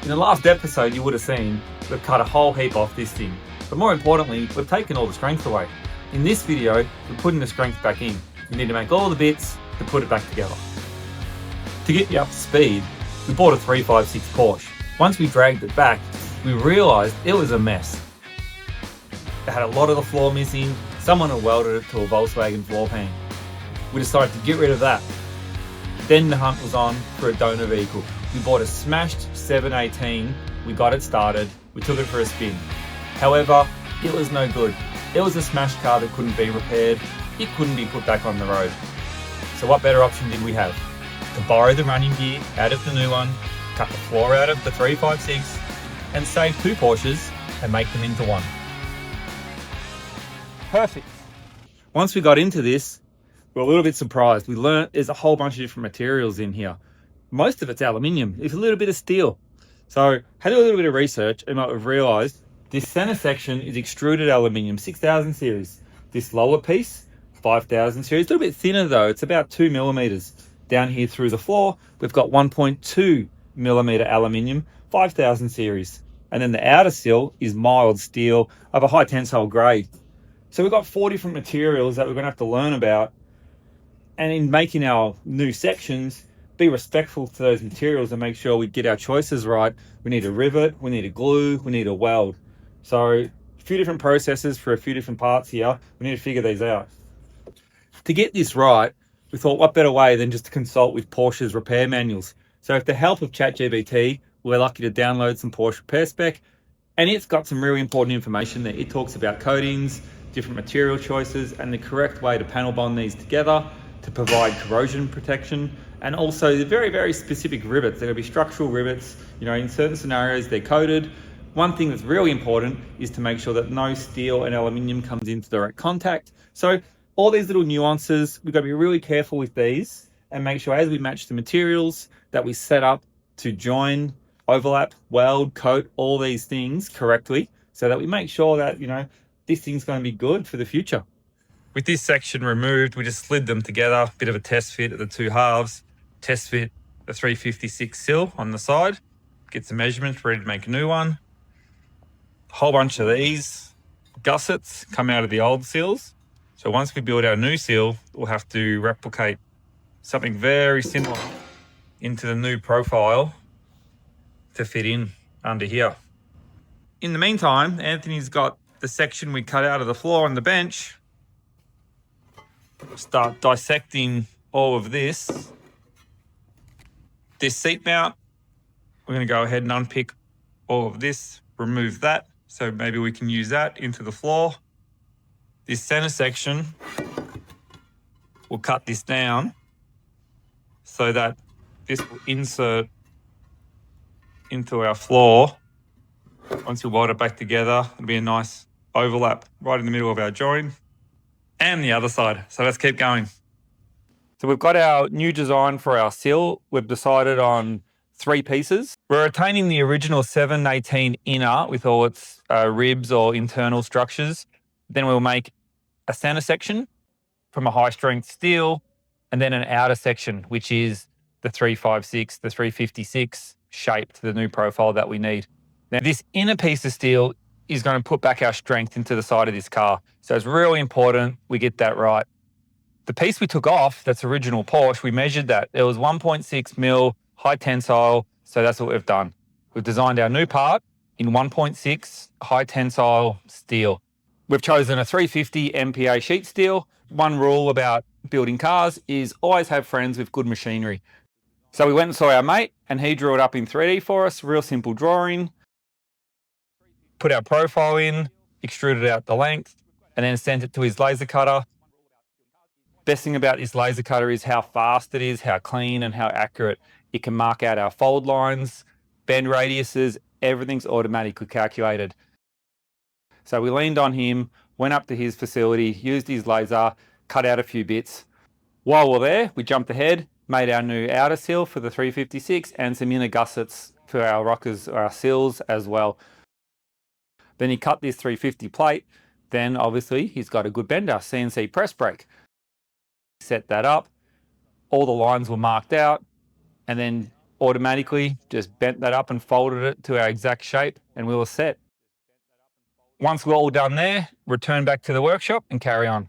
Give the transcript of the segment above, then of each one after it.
In the last episode you would have seen, we've cut a whole heap off this thing, but more importantly, we've taken all the strength away. In this video, we're putting the strength back in. We need to make all the bits to put it back together. To get you up to speed, we bought a 356 Porsche. Once we dragged it back, we realised it was a mess. It had a lot of the floor missing, someone had welded it to a Volkswagen floor pan. We decided to get rid of that. Then the hunt was on for a donor vehicle. We bought a smashed 718, we got it started, we took it for a spin. However, it was no good. It was a smashed car that couldn't be repaired, it couldn't be put back on the road. So what better option did we have? To borrow the running gear out of the new one, cut the floor out of the 356, and save two Porsches and make them into one. Perfect. Once we got into this, we were a little bit surprised. We learned there's a whole bunch of different materials in here. Most of it's aluminium, there's a little bit of steel. So had a little bit of research and I've realized this center section is extruded aluminium, 6000 series. This lower piece, 5000 series, a little bit thinner though, it's about 2 millimeters. Down here through the floor, we've got 1.2 millimeter aluminium, 5000 series. And then the outer sill is mild steel of a high tensile grade. So we've got 4 different materials that we're gonna have to learn about. And in making our new sections, be respectful to those materials and make sure we get our choices right. We need a rivet, we need a glue, we need a weld. So a few different processes for a few different parts here. We need to figure these out. To get this right, we thought what better way than just to consult with Porsche's repair manuals. So with the help of ChatGPT, we're lucky to download some Porsche repair spec, and it's got some really important information there. It talks about coatings, different material choices, and the correct way to panel bond these together to provide corrosion protection, and also the very, very specific rivets. They're gonna be structural rivets. You know, in certain scenarios, they're coated. One thing that's really important is to make sure that no steel and aluminium comes into direct contact. So all these little nuances, we've got to be really careful with these and make sure as we match the materials that we set up to join, overlap, weld, coat, all these things correctly so that we make sure that, you know, this thing's going to be good for the future. With this section removed, we just slid them together, bit of a test fit at the two halves, test fit the 356 sill on the side, get some measurements, ready to make a new one. A whole bunch of these gussets come out of the old sills. So once we build our new sill, we'll have to replicate something very similar into the new profile to fit in under here. In the meantime, Anthony's got the section we cut out of the floor on the bench. We'll start dissecting all of this. This seat mount, we're going to go ahead and unpick all of this, remove that, so maybe we can use that into the floor. This center section, we'll cut this down so that this will insert into our floor. Once we weld it back together, it'll be a nice overlap right in the middle of our join and the other side. So let's keep going. So we've got our new design for our sill. We've decided on 3 pieces. We're retaining the original 718 inner with all its ribs or internal structures. Then we'll make a center section from a high strength steel and then an outer section, which is the 356, the 356 shape to the new profile that we need. Now this inner piece of steel is going to put back our strength into the side of this car. So it's really important we get that right. The piece we took off, that's original Porsche, we measured that. It was 1.6 mil, high tensile, so that's what we've done. We've designed our new part in 1.6 high tensile steel. We've chosen a 350 MPa sheet steel. One rule about building cars is always have friends with good machinery. So we went and saw our mate and he drew it up in 3D for us, real simple drawing. Put our profile in, extruded out the length, and then sent it to his laser cutter. Best thing about this laser cutter is how fast it is, how clean and how accurate. It can mark out our fold lines, bend radiuses, everything's automatically calculated. So we leaned on him, went up to his facility, used his laser, cut out a few bits. While we're there, we jumped ahead, made our new outer sill for the 356 and some inner gussets for our rockers or our sills as well. Then he cut this 350 plate. Then obviously he's got a good bender, CNC press brake. Set that up. All the lines were marked out. And then automatically just bent that up and folded it to our exact shape, and we were set. Once we're all done there, return back to the workshop and carry on.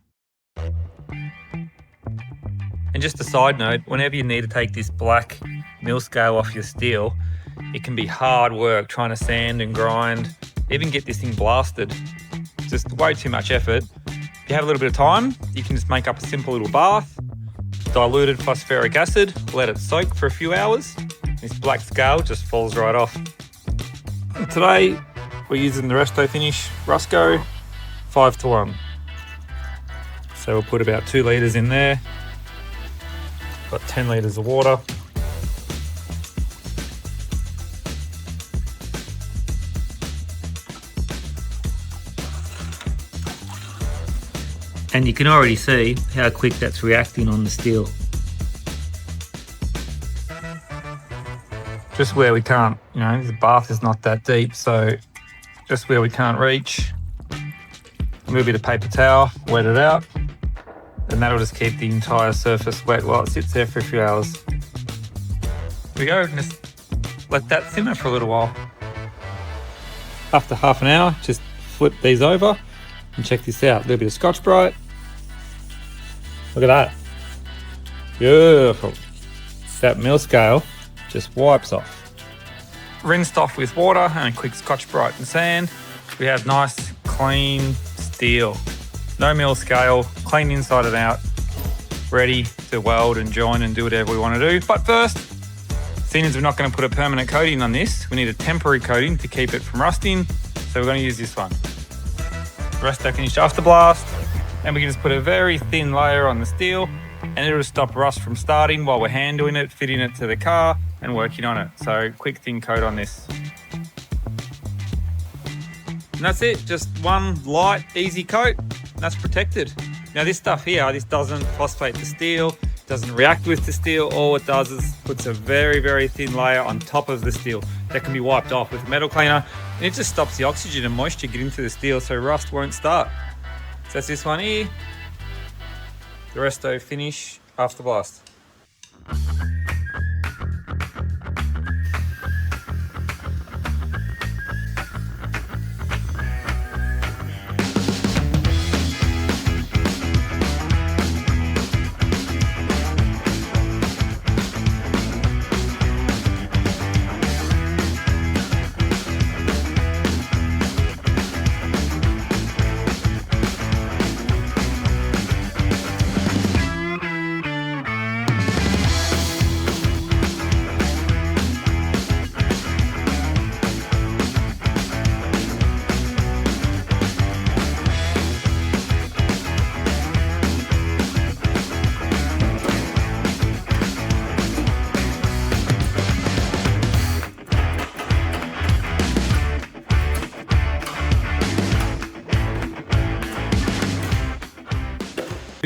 And just a side note, whenever you need to take this black mill scale off your steel, it can be hard work trying to sand and grind, even get this thing blasted. It's just way too much effort. If you have a little bit of time, you can just make up a simple little bath, diluted phosphoric acid, let it soak for a few hours. This black scale just falls right off. And today, we're using the Resto Finish Rusco 5:1. So we'll put about 2 litres in there. Got 10 litres of water. And you can already see how quick that's reacting on the steel. Just where we can't, the bath is not that deep, so just where we can't reach, a little bit of paper towel, wet it out, and that'll just keep the entire surface wet while it sits there for a few hours. Here we go, and just let that simmer for a little while. After half an hour, just flip these over and check this out. A little bit of Scotch-Brite. Look at that. Beautiful. That mill scale just wipes off. Rinsed off with water and a quick Scotch-Brite and sand. We have nice, clean steel. No mill scale, clean inside and out, ready to weld and join and do whatever we want to do. But first, seeing as we're not going to put a permanent coating on this, we need a temporary coating to keep it from rusting. So we're going to use this one. Resto Finish After Blast, and we can just put a very thin layer on the steel and it'll stop rust from starting while we're hand doing it, fitting it to the car and working on it. So quick thin coat on this. And that's it, just one light, easy coat, and that's protected. Now this stuff here, this doesn't phosphate the steel, doesn't react with the steel. All it does is puts a very, very thin layer on top of the steel that can be wiped off with a metal cleaner, and it just stops the oxygen and moisture getting into the steel so rust won't start. So that's this one here, the Resto Finish After Blast.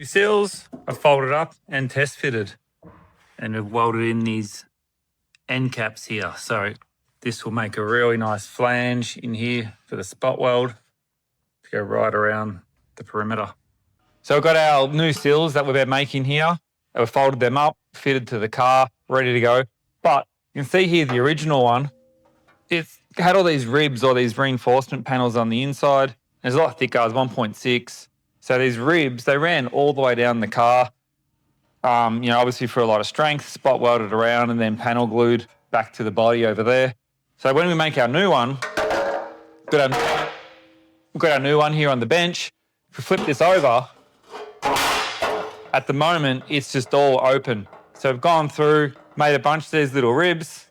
Seals are folded up and test fitted, and we've welded in these end caps here. So this will make a really nice flange in here for the spot weld to go right around the perimeter. So we've got our new seals that we've been making here. We've folded them up, fitted to the car, ready to go. But you can see here the original one, it's had all these ribs or these reinforcement panels on the inside. It's a lot thicker, it's 1.6. So these ribs, they ran all the way down the car, obviously for a lot of strength, spot welded around and then panel glued back to the body over there. So when we make our new one, we've got our new one here on the bench. If we flip this over, at the moment, it's just all open. So we've gone through, made a bunch of these little ribs.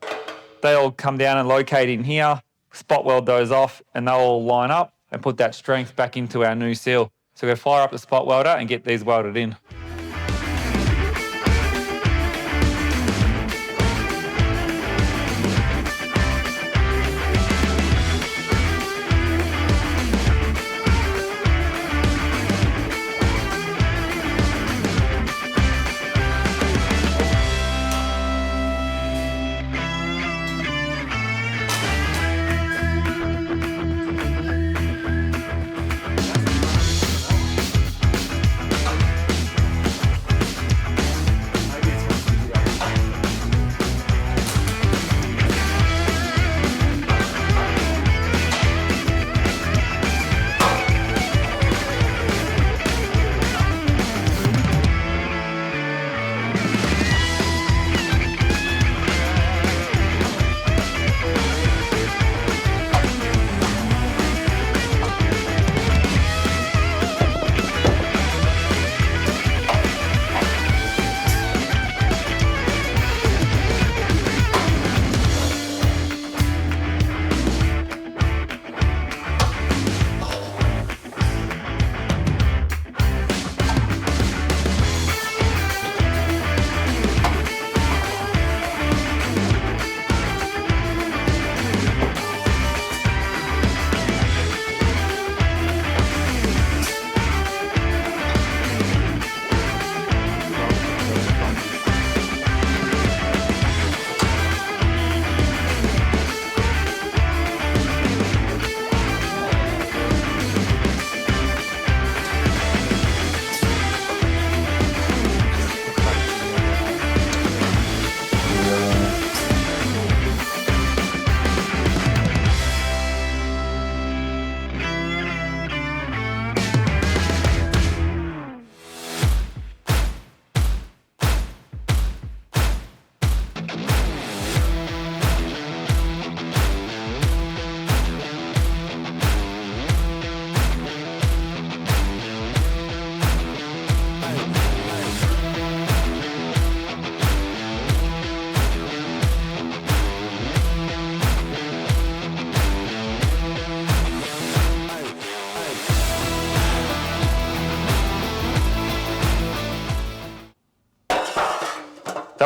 They all come down and locate in here, spot weld those off, and they'll all line up and put that strength back into our new seal. So we're going to fire up the spot welder and get these welded in.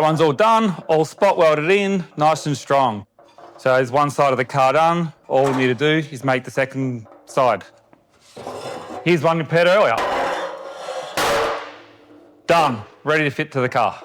That one's all done, all spot welded in, nice and strong. So there's one side of the car done. All we need to do is make the second side. Here's one compared to earlier. Done, ready to fit to the car.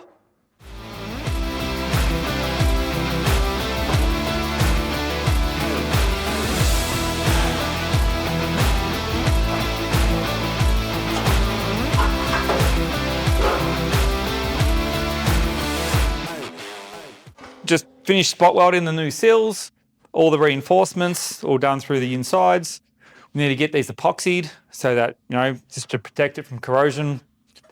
Just finished spot welding the new sills, all the reinforcements, all done through the insides. We need to get these epoxied so that, just to protect it from corrosion.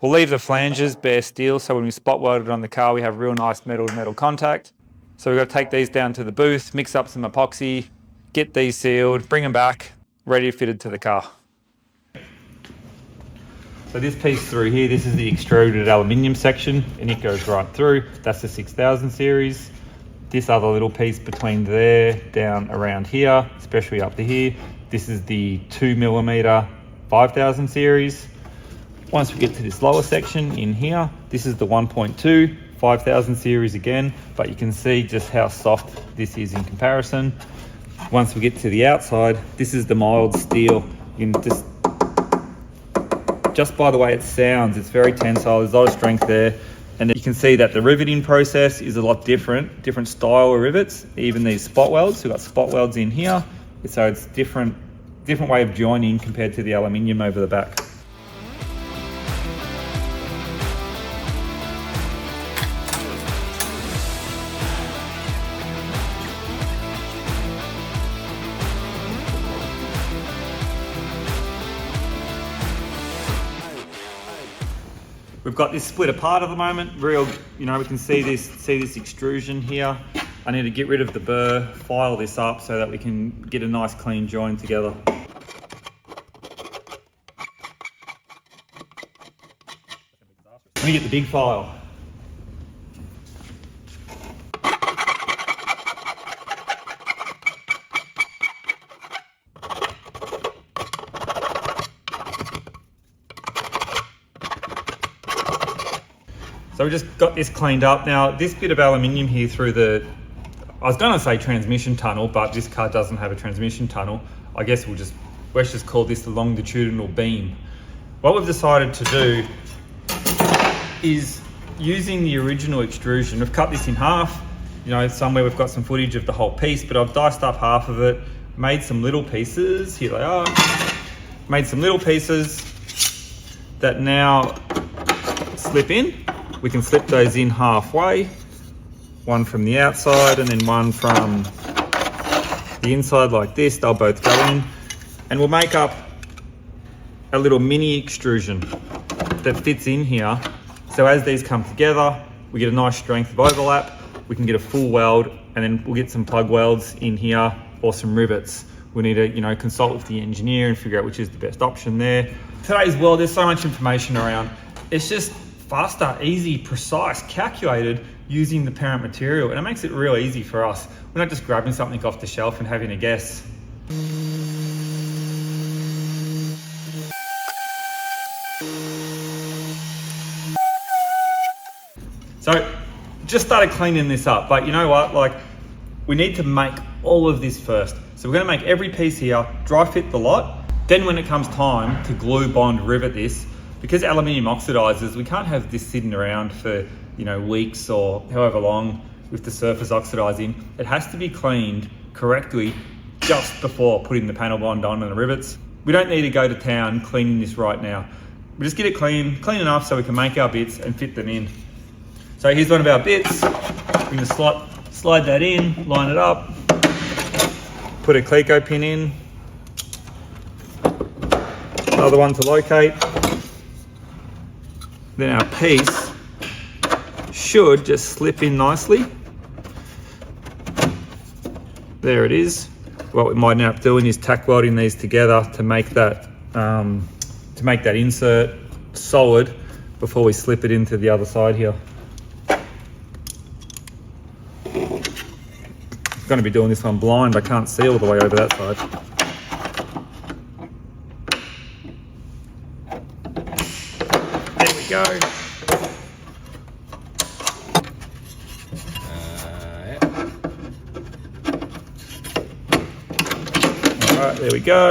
We'll leave the flanges bare steel, so when we spot weld it on the car, we have real nice metal-to-metal contact. So we've got to take these down to the booth, mix up some epoxy, get these sealed, bring them back, ready to fit it to the car. So this piece through here, this is the extruded aluminium section, and it goes right through. That's the 6000 series. This other little piece between there, down around here, especially up to here, this is the 2mm 5000 series. Once we get to this lower section in here, this is the 1.2 5000 series again, but you can see just how soft this is in comparison. Once we get to the outside, this is the mild steel. You can just by the way it sounds, it's very tensile, there's a lot of strength there. And you can see that the riveting process is a lot different style of rivets, even these spot welds. We've got spot welds in here, so it's different way of joining compared to the aluminium over the back. We've got this split apart at the moment. We can see this extrusion here. I need to get rid of the burr, file this up so that we can get a nice clean join together. Let me get the big file. So we just got this cleaned up. Now this bit of aluminium here through the, I was gonna say transmission tunnel, but this car doesn't have a transmission tunnel. I guess let's just call this the longitudinal beam. What we've decided to do is using the original extrusion, we've cut this in half. Somewhere we've got some footage of the whole piece, but I've diced up half of it, made some little pieces, here they are. Made some little pieces that now slip in. We can slip those in halfway, one from the outside and then one from the inside like this. They'll both go in, and we'll make up a little mini extrusion that fits in here. So as these come together, we get a nice strength of overlap. We can get a full weld, and then we'll get some plug welds in here or some rivets. We need to, consult with the engineer and figure out which is the best option there. Today's world, there's so much information around. It's just faster, easy, precise, calculated using the parent material, and it makes it real easy for us. We're not just grabbing something off the shelf and having a guess. So just started cleaning this up, but you know what, we need to make all of this first. So we're going to make every piece here, dry fit the lot. Then when it comes time to glue, bond, rivet this, because aluminium oxidizes, we can't have this sitting around for weeks or however long with the surface oxidizing. It has to be cleaned correctly just before putting the panel bond on and the rivets. We don't need to go to town cleaning this right now. We just get it clean enough so we can make our bits and fit them in. So here's one of our bits. We're going to slide that in, line it up, put a Cleco pin in, another one to locate. Then our piece should just slip in nicely. There it is. What we might end up doing is tack welding these together to make that insert solid before we slip it into the other side here. I'm going to be doing this one blind. I can't see all the way over that side. Go. Alright, there we go.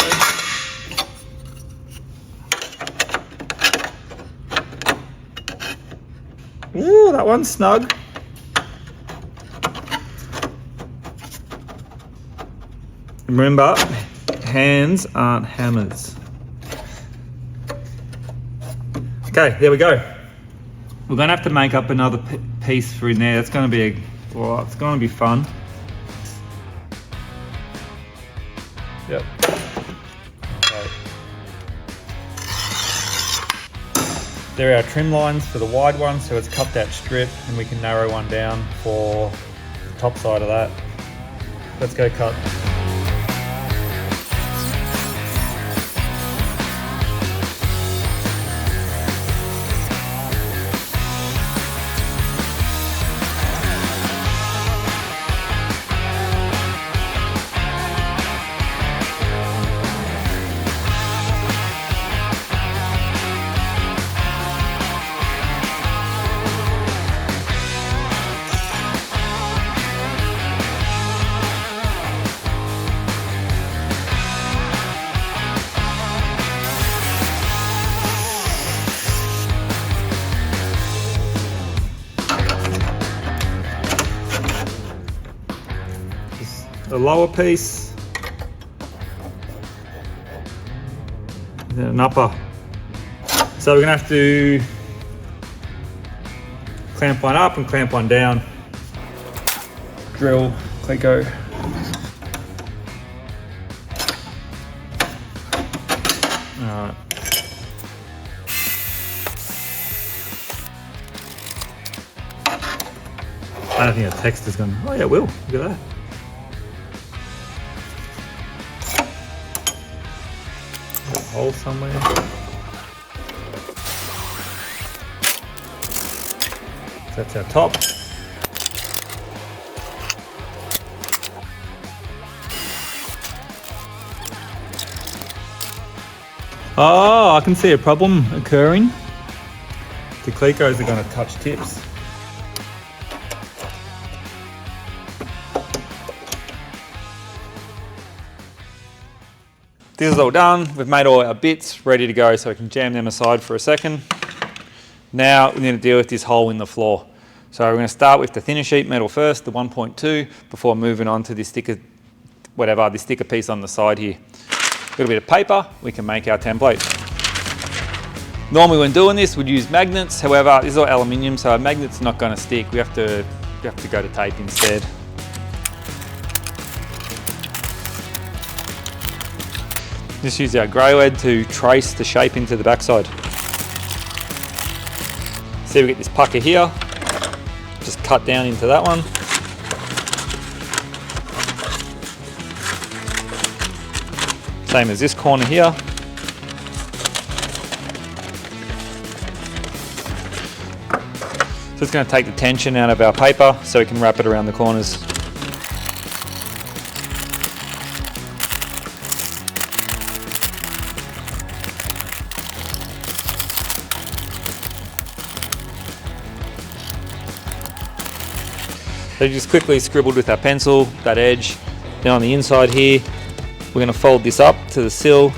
Ooh, that one's snug. Remember, hands aren't hammers. Okay, there we go. We're gonna have to make up another piece for in there. It's gonna be it's gonna be fun. Yep. Okay. There are our trim lines for the wide one, so it's cut that strip and we can narrow one down for the top side of that. Let's go cut. The lower piece, and then an upper. So we're gonna have to clamp one up and clamp one down. Drill, Cleco. Alright. I don't think the text is gonna, oh yeah, it will, look at that. Hole somewhere. That's our top. Oh, I can see a problem occurring. The Clecos are going to touch tips. This is all done. We've made all our bits ready to go, so we can jam them aside for a second. Now we need to deal with this hole in the floor. So we're going to start with the thinner sheet metal first, the 1.2, before moving on to this sticker, this sticker piece on the side here. A little bit of paper, we can make our template. Normally when doing this, we'd use magnets. However, this is all aluminium, so a magnet's not going to stick. We have to go to tape instead. Just use our grey lead to trace the shape into the backside. See, we get this pucker here. Just cut down into that one. Same as this corner here. So it's going to take the tension out of our paper so we can wrap it around the corners. So just quickly scribbled with our pencil, that edge. Now on the inside here, we're going to fold this up to the sill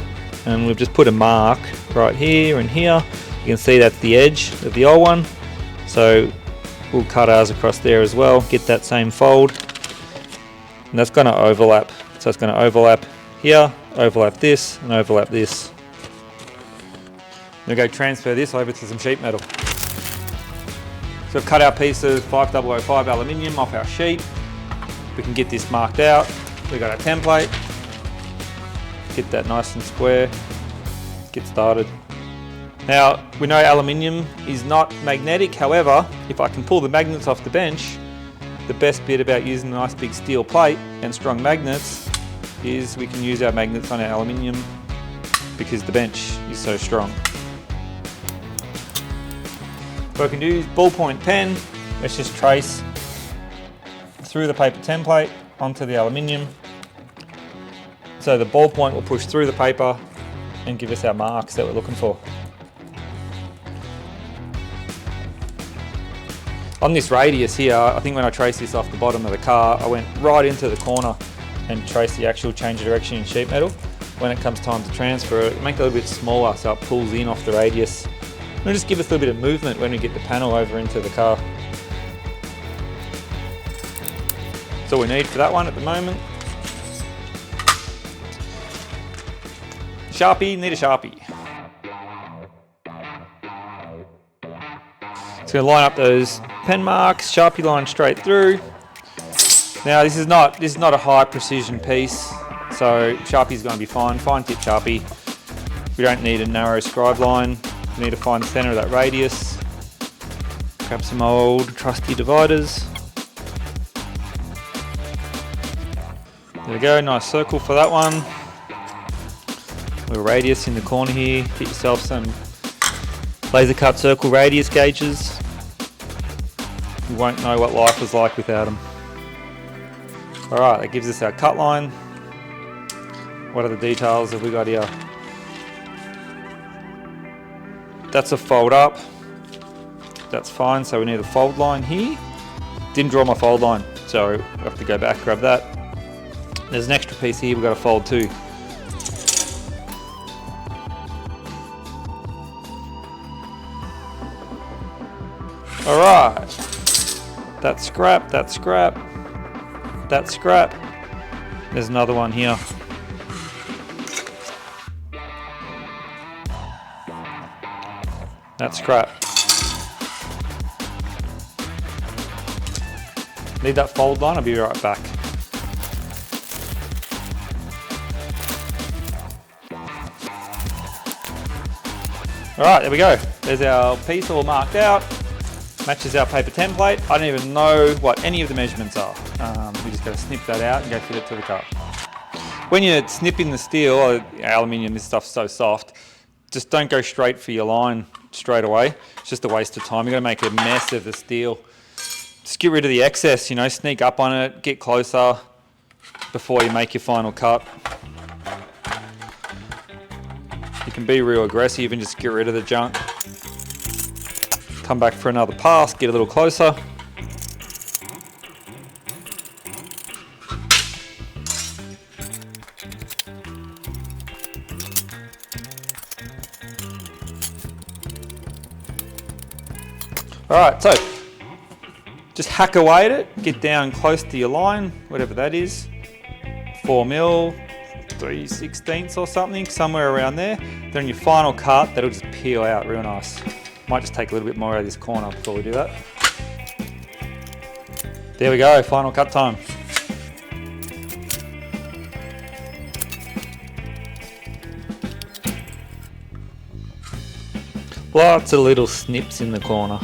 and we've just put a mark right here and here. You can see that's the edge of the old one. So we'll cut ours across there as well, get that same fold. And that's going to overlap. So it's going to overlap here, overlap this, and overlap this. We'll go transfer this over to some sheet metal. So we've cut our pieces 5005 aluminium off our sheet. We can get this marked out. We've got our template. Get that nice and square. Get started. Now, we know aluminium is not magnetic. However, if I can pull the magnets off the bench, the best bit about using a nice big steel plate and strong magnets is we can use our magnets on our aluminium because the bench is so strong. What I can do is ballpoint pen. Let's just trace through the paper template onto the aluminium. So the ballpoint will push through the paper and give us our marks that we're looking for. On this radius here, I think when I traced this off the bottom of the car, I went right into the corner and trace the actual change of direction in sheet metal. When it comes time to transfer it, make it a little bit smaller so it pulls in off the radius. It'll just give us a little bit of movement when we get the panel over into the car. That's all we need for that one at the moment. Sharpie, need a Sharpie. It's going to line up those pen marks, Sharpie line straight through. Now this is not a high precision piece, so Sharpie's going to be fine. Fine tip Sharpie. We don't need a narrow scribe line. We need to find the center of that radius. Grab some old trusty dividers. There we go, nice circle for that one. Little radius in the corner here. Get yourself some laser cut circle radius gauges. You won't know what life was like without them. Alright, that gives us our cut line. What are the details have we got here? That's a fold up. That's fine, so we need a fold line here. Didn't draw my fold line, so I have to go back, grab that. There's an extra piece here we've got to fold too. Alright. That's scrap, that's scrap. That's scrap. There's another one here. That's scrap. Need that fold line, I'll be right back. Alright, there we go. There's our piece all marked out. Matches our paper template. I don't even know what any of the measurements are. We just got to snip that out and go fit it to the car. When you're snipping the steel or aluminium, this stuff's so soft, just don't go straight for your line straight away. It's just a waste of time. You're going to make a mess of the steel. Just get rid of the excess, you know, sneak up on it, get closer before you make your final cut. You can be real aggressive and just get rid of the junk. Come back for another pass, get a little closer. Alright, so just hack away at it, get down close to your line, whatever that is. 4 mil, 3/16 or something, somewhere around there. Then your final cut, that'll just peel out real nice. Might just take a little bit more out of this corner before we do that. There we go, final cut time. Lots of little snips in the corner.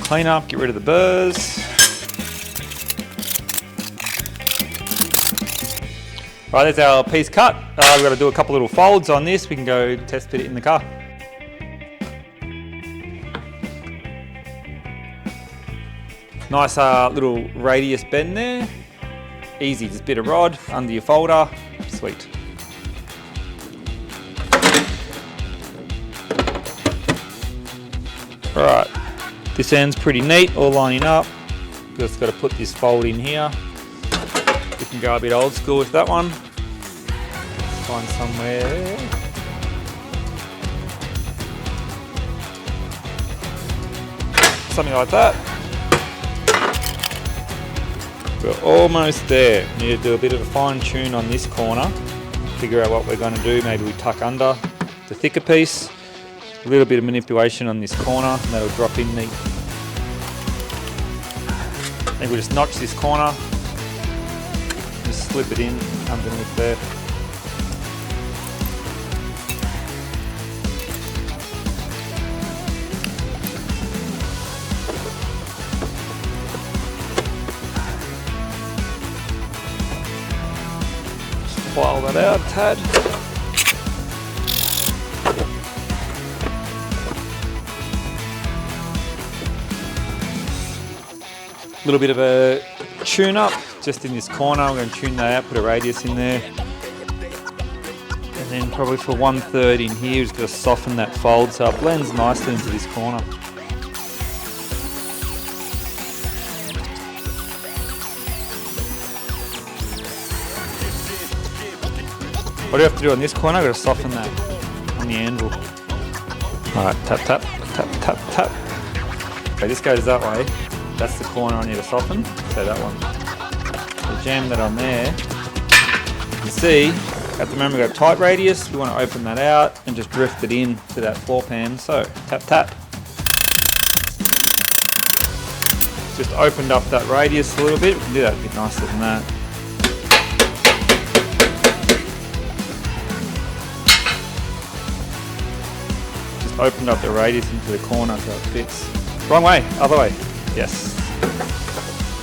Clean up, get rid of the burrs. Right, there's our piece cut. We've got to do a couple little folds on this. We can go test fit it in the car. Nice little radius bend there. Easy, just a bit of rod under your folder. Sweet. Alright. This end's pretty neat, all lining up. Just got to put this fold in here. We can go a bit old school with that one. Find somewhere. Something like that. We're almost there. Need to do a bit of a fine tune on this corner. Figure out what we're going to do. Maybe we tuck under the thicker piece. A little bit of manipulation on this corner and that'll drop in neat. I think we'll just notch this corner, just slip it in underneath there. Just file that out a tad. Little bit of a tune up just in this corner. I'm going to tune that out, put a radius in there. And then probably for 1/3 in here, just going to soften that fold so it blends nicely into this corner. What do you have to do on this corner? I've got to soften that on the anvil. Alright, tap, tap, tap, tap, tap. Okay, this goes that way. That's the corner I need to soften. So that one. So jam that on there. You can see, at the moment we've got a tight radius. We want to open that out and just drift it in to that floor pan. So, tap, tap. Just opened up that radius a little bit. We can do that a bit nicer than that. Opened up the radius into the corner so it fits. Wrong way, other way. Yes.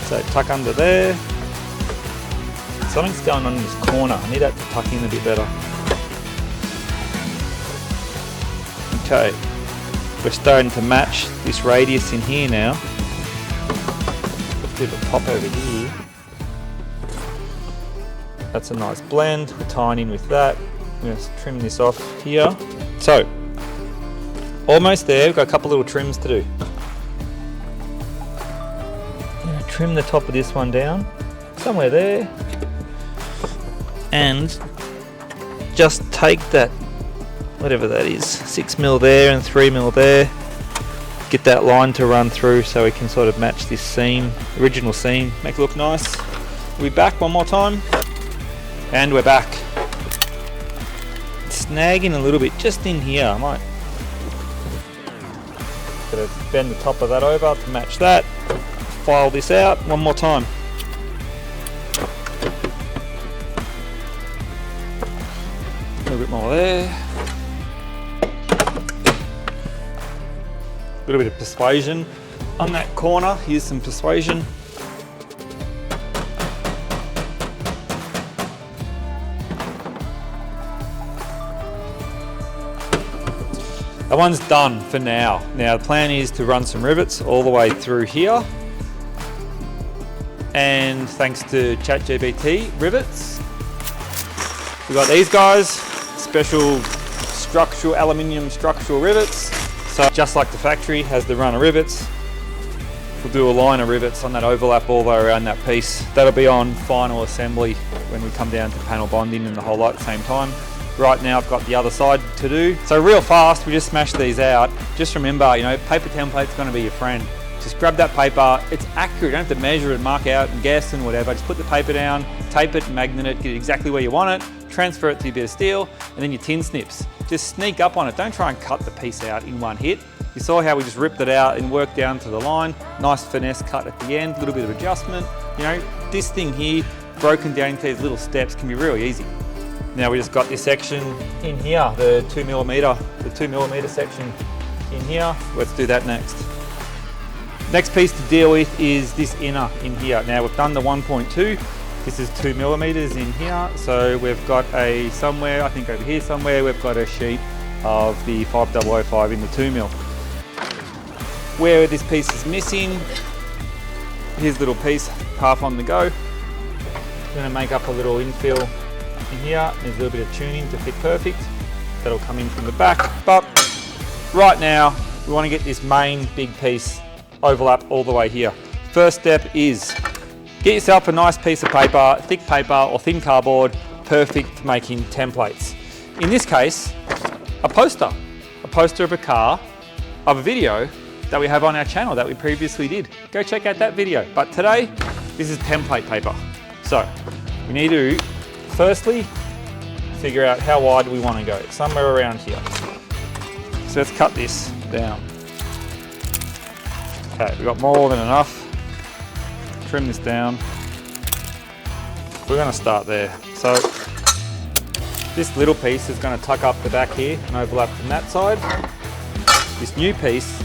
So tuck under there. Something's going on in this corner. I need that to tuck in a bit better. Okay. We're starting to match this radius in here now. Put a bit of a pop over here. That's a nice blend. We're tying in with that. I'm going to trim this off here. So, almost there, we've got a couple little trims to do. I'm going to trim the top of this one down, somewhere there, and just take that, whatever that is, 6mm there and 3mm there, get that line to run through so we can sort of match this seam, original seam, make it look nice. We'll be back one more time, and we're back. It's snagging a little bit just in here. I might Gonna bend the top of that over to match that. File this out one more time. A little bit more there. A little bit of persuasion on that corner. Here's some persuasion. That one's done for now. Now the plan is to run some rivets all the way through here. And thanks to ChatGPT rivets, we got these guys, special structural, aluminium structural rivets. So just like the factory has the run of rivets, we'll do a line of rivets on that overlap all the way around that piece. That'll be on final assembly when we come down to panel bonding and the whole lot at the same time. Right now I've got the other side to do. So real fast, we just smash these out. Just remember, you know, paper template's gonna be your friend. Just grab that paper, it's accurate, you don't have to measure and mark out and guess and whatever. Just put the paper down, tape it, magnet it, get it exactly where you want it, transfer it to your bit of steel, and then your tin snips. Just sneak up on it, don't try and cut the piece out in one hit. You saw how we just ripped it out and worked down to the line. Nice finesse cut at the end, a little bit of adjustment. You know, this thing here, broken down into these little steps can be really easy. Now we just got this section in here, the 2mm section in here. Let's do that next. Next piece to deal with is this inner in here. Now we've done the 1.2. This is 2mm in here. So we've got a somewhere, I think over here somewhere, we've got a sheet of the 5005 in the 2mm. Where this piece is missing, here's a little piece, half on the go. I'm gonna make up a little infill in here. There's a little bit of tuning to fit perfect. That'll come in from the back. But right now, we want to get this main big piece overlap all the way here. First step is get yourself a nice piece of paper, thick paper or thin cardboard, perfect for making templates. In this case, a poster of a car, of a video that we have on our channel that we previously did. Go check out that video. But today, this is template paper. So we need to firstly figure out how wide we want to go, somewhere around here. So let's cut this down. Okay, we've got more than enough. Trim this down. We're going to start there. So this little piece is going to tuck up the back here and overlap from that side. This new piece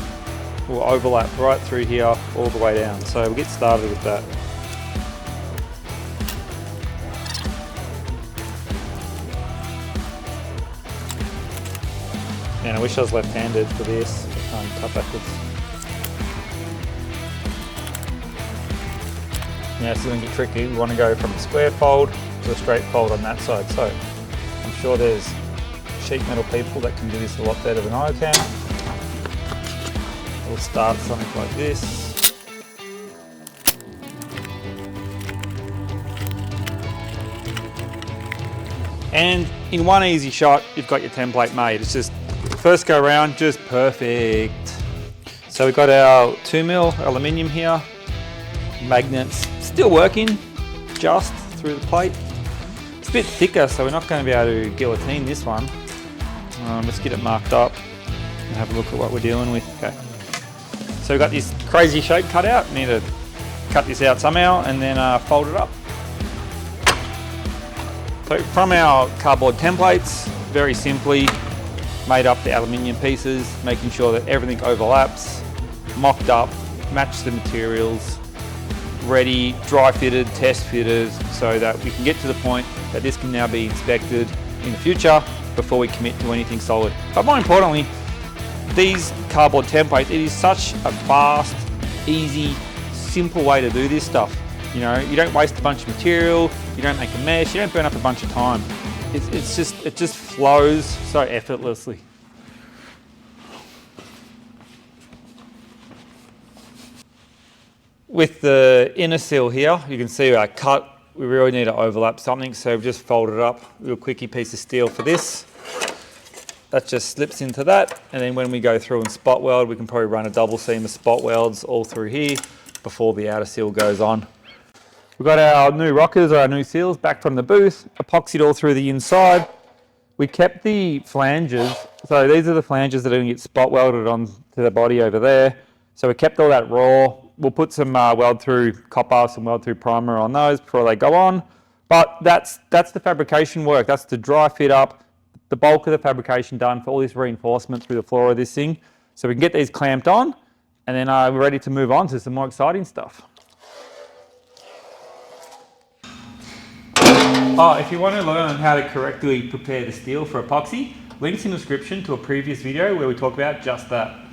will overlap right through here all the way down. So we'll get started with that. Man, I wish I was left-handed for this. Cut backwards. Now this is going to get tricky. We want to go from a square fold to a straight fold on that side. So I'm sure there's sheet metal people that can do this a lot better than I can. We'll start something like this. And in one easy shot, you've got your template made. It's just first go around, just perfect. So we've got our 2mm aluminium here. Magnets still working, just through the plate. It's a bit thicker, so we're not going to be able to guillotine this one. Let's get it marked up and have a look at what we're dealing with. Okay. So we've got this crazy shape cut out. Need to cut this out somehow and then fold it up. So from our cardboard templates, very simply made up the aluminium pieces, making sure that everything overlaps, mocked up, match the materials, ready, dry fitted, test fitted, so that we can get to the point that this can now be inspected in the future before we commit to anything solid. But more importantly, these cardboard templates, it is such a fast, easy, simple way to do this stuff. You know, you don't waste a bunch of material, you don't make a mess, you don't burn up a bunch of time. It just flows so effortlessly. With the inner seal here, you can see our cut, we really need to overlap something, so we've just folded it up, a real quickie piece of steel for this. That just slips into that, and then when we go through and spot weld, we can probably run a double seam of spot welds all through here before the outer seal goes on. We've got our new rockers, or our new seals, back from the booth, epoxied all through the inside. We kept the flanges, so these are the flanges that are going to get spot welded onto the body over there. So we kept all that raw. We'll put some weld through copper, some weld through primer on those before they go on. But that's the fabrication work. That's to dry fit up, the bulk of the fabrication done for all this reinforcement through the floor of this thing. So we can get these clamped on, and then we're ready to move on to some more exciting stuff. Oh, if you want to learn how to correctly prepare the steel for epoxy, links in the description to a previous video where we talk about just that.